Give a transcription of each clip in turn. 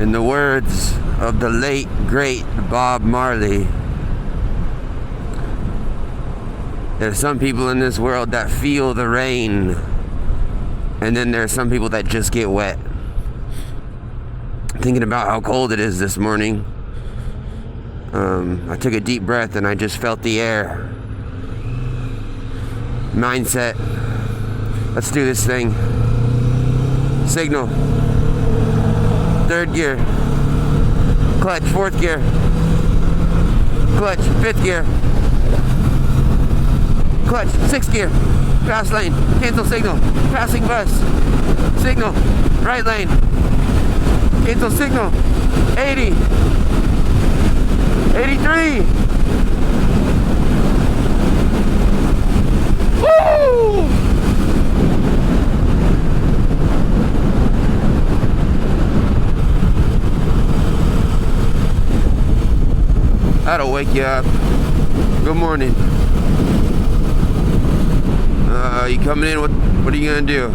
In the words of the late, great Bob Marley, there's some people in this world that feel the rain, and then there's some people that just get wet. Thinking about how cold it is this morning, I took a deep breath and I just felt the air. Mindset. Let's do this thing. Signal. Third gear. Clutch, fourth gear. Clutch, fifth gear. Clutch, sixth gear. Fast lane. Cancel signal. Passing bus. Signal. Right lane. Cancel signal. 80. 83. Woo! That'll wake you up. Good morning. You coming in? What are you gonna do?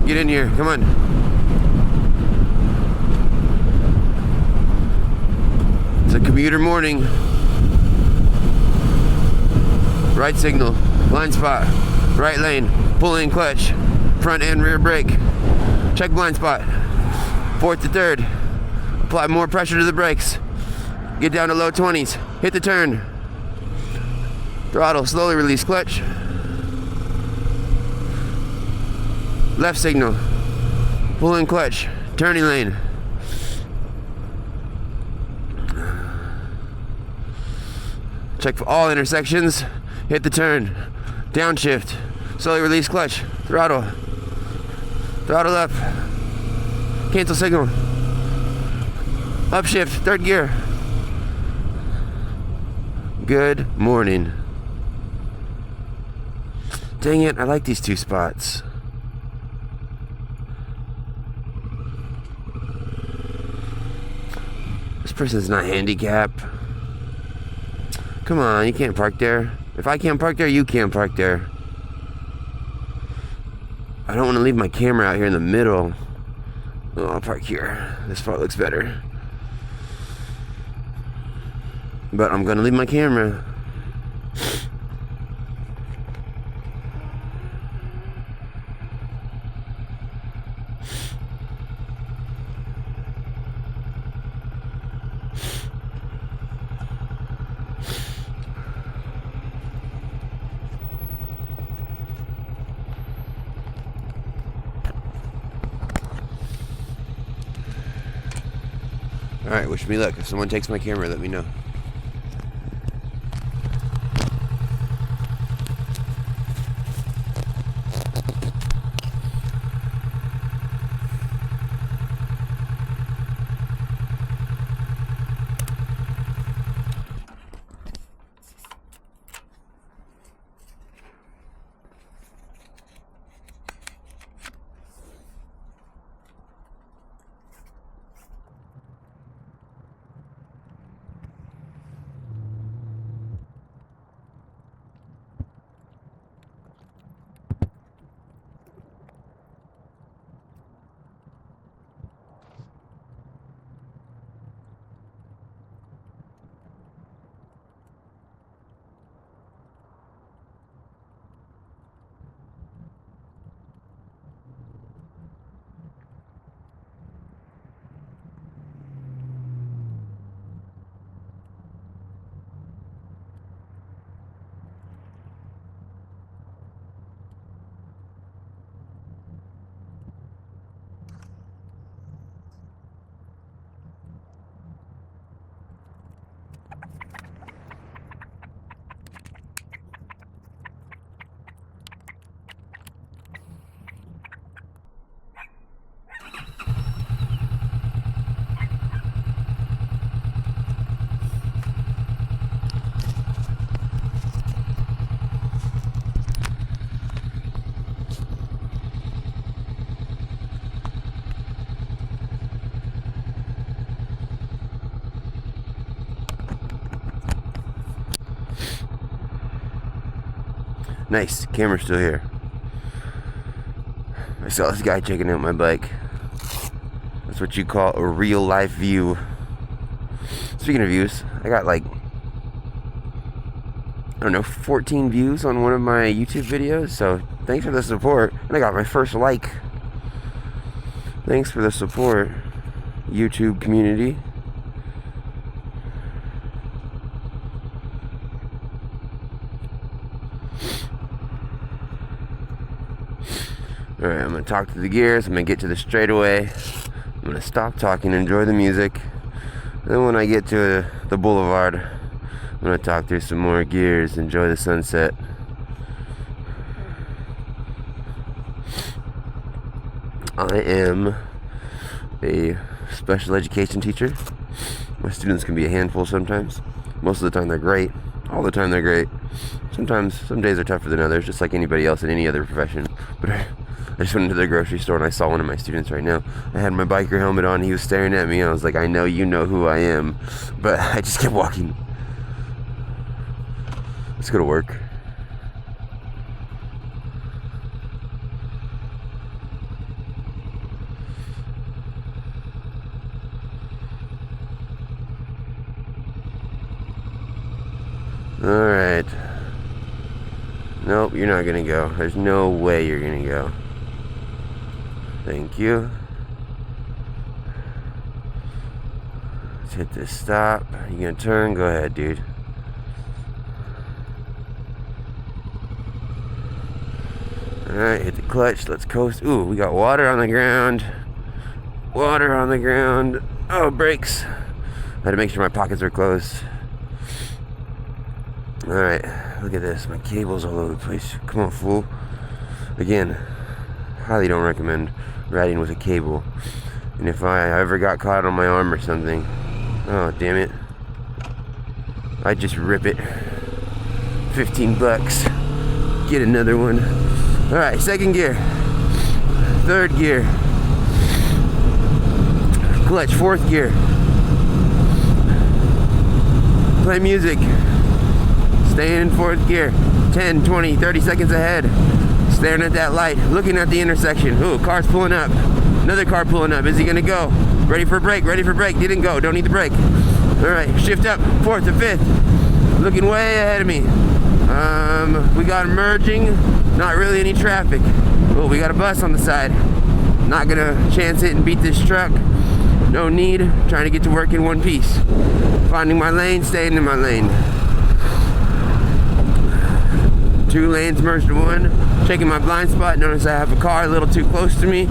Get in here. Come on. It's a commuter morning. Right signal. Blind spot. Right lane. Pull in clutch. Front and rear brake. Check blind spot. Fourth to third. Apply more pressure to the brakes. Get down to low 20s. Hit the turn. Throttle. Slowly release clutch. Left signal. Pull in clutch. Turning lane. Check for all intersections. Hit the turn. Downshift. Slowly release clutch. Throttle. Throttle up. Cancel signal. Upshift. Third gear. Good morning. Dang it, I like these two spots. This person's not handicapped. Come on, you can't park there. If I can't park there, you can't park there. I don't want to leave my camera out here in the middle. Oh, I'll park here. This spot looks better. But I'm gonna leave my camera. Alright, wish me luck. If someone takes my camera, let me know. Nice, camera's still here. I saw this guy checking out my bike. That's what you call a real life view. Speaking of views, I got like, I don't know, 14 views on one of my YouTube videos, so thanks for the support. And I got my first like. Thanks for the support, YouTube community. Alright, I'm going to talk to the gears, I'm going to get to the straightaway, I'm going to stop talking, enjoy the music, and then when I get to the boulevard, I'm going to talk through some more gears, enjoy the sunset. I am a special education teacher. My students can be a handful sometimes. Most of the time they're great. All the time they're great. Sometimes, some days are tougher than others, just like anybody else in any other profession. But I just went into the grocery store and I saw one of my students right now. I had my biker helmet on, he was staring at me. I was like, I know you know who I am. But I just kept walking. Let's go to work. Alright. Nope, you're not gonna go. There's no way you're gonna go. Thank you. Let's hit this stop. You gonna turn? Go ahead, dude. Alright, hit the clutch. Let's coast. Ooh, we got water on the ground. Water on the ground. Oh, brakes. I had to make sure my pockets are closed. Alright, look at this. My cable's all over the place. Come on, fool. Again, highly don't recommend riding with a cable. And if I ever got caught on my arm or something, oh, damn it, I'd just rip it. 15 bucks. Get another one. Alright, second gear. Third gear. Clutch, fourth gear. Play music. Staying in fourth gear. 10, 20, 30 seconds ahead. Staring at that light. Looking at the intersection. Ooh, car's pulling up. Another car pulling up. Is he gonna go? Ready for a brake, ready for a brake. Didn't go, don't need the brake. Alright, shift up. Fourth to fifth. Looking way ahead of me. We got merging. Not really any traffic. Oh, we got a bus on the side. Not gonna chance it and beat this truck. No need. Trying to get to work in one piece. Finding my lane, staying in my lane. 2 lanes merged to 1. Checking my blind spot. Notice I have a car a little too close to me.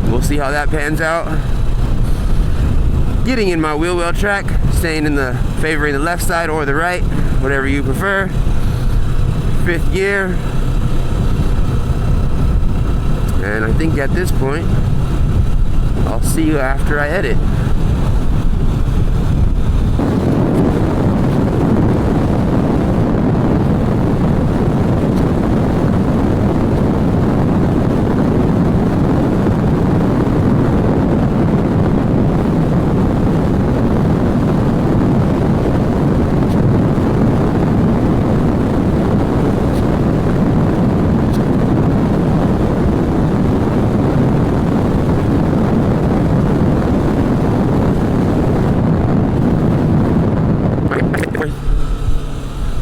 We'll see how that pans out. Getting in my wheel well track. Staying in the favoring the left side or the right, whatever you prefer. 5th gear. And I think at this point, I'll see you after I edit.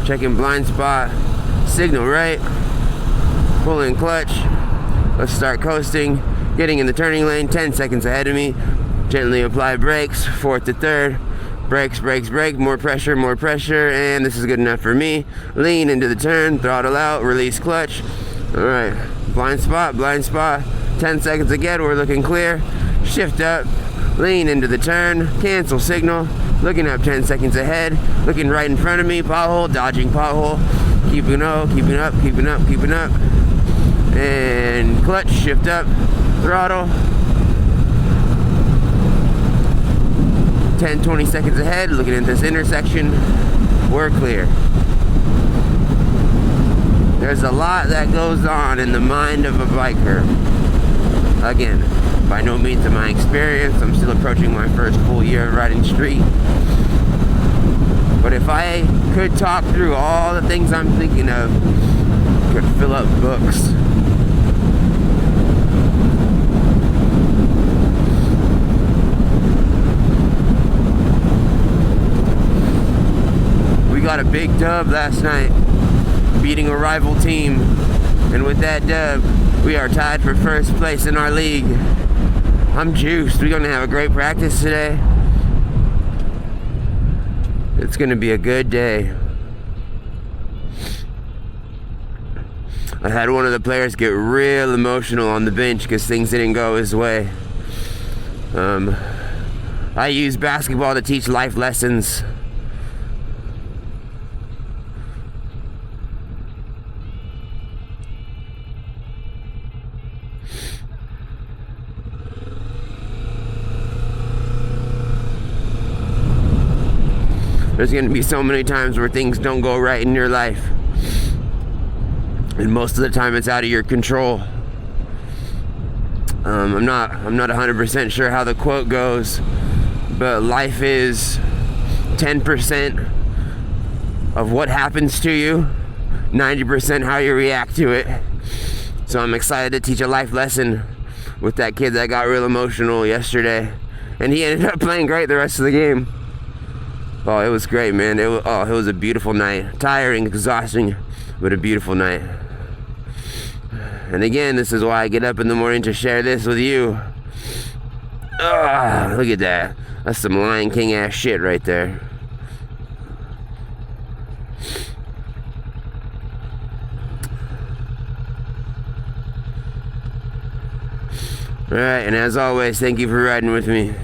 Checking blind spot, signal right, pulling clutch. Let's start coasting, getting in the turning lane, 10 seconds ahead of me. Gently apply brakes, 4th to 3rd. Brakes, brakes, brake, more pressure, and this is good enough for me. Lean into the turn, throttle out, release clutch. Alright, blind spot, 10 seconds again, we're looking clear. Shift up, lean into the turn, cancel signal. Looking up 10 seconds ahead, looking right in front of me, pothole, dodging pothole, keeping up. And clutch, shift up, throttle. 10, 20 seconds ahead, looking at this intersection, we're clear. There's a lot that goes on in the mind of a biker. Again, by no means am I experienced. I'm still approaching my first full year of riding street. But if I could talk through all the things I'm thinking of, I could fill up books. got a big dub last night, beating a rival team. And with that dub, we are tied for first place in our league. I'm juiced. We're going to have a great practice today. It's going to be a good day. I had one of the players get real emotional on the bench because things didn't go his way. I use basketball to teach life lessons. There's going to be so many times where things don't go right in your life. And most of the time it's out of your control. I'm not 100% sure how the quote goes, but life is 10% of what happens to you, 90% how you react to it. So I'm excited to teach a life lesson with that kid that got real emotional yesterday. And he ended up playing great the rest of the game. Oh, it was great, man. It was a beautiful night. Tiring, exhausting, but a beautiful night. And again, this is why I get up in the morning to share this with you. Look at that. That's some Lion King ass shit right there. Alright, and as always, thank you for riding with me.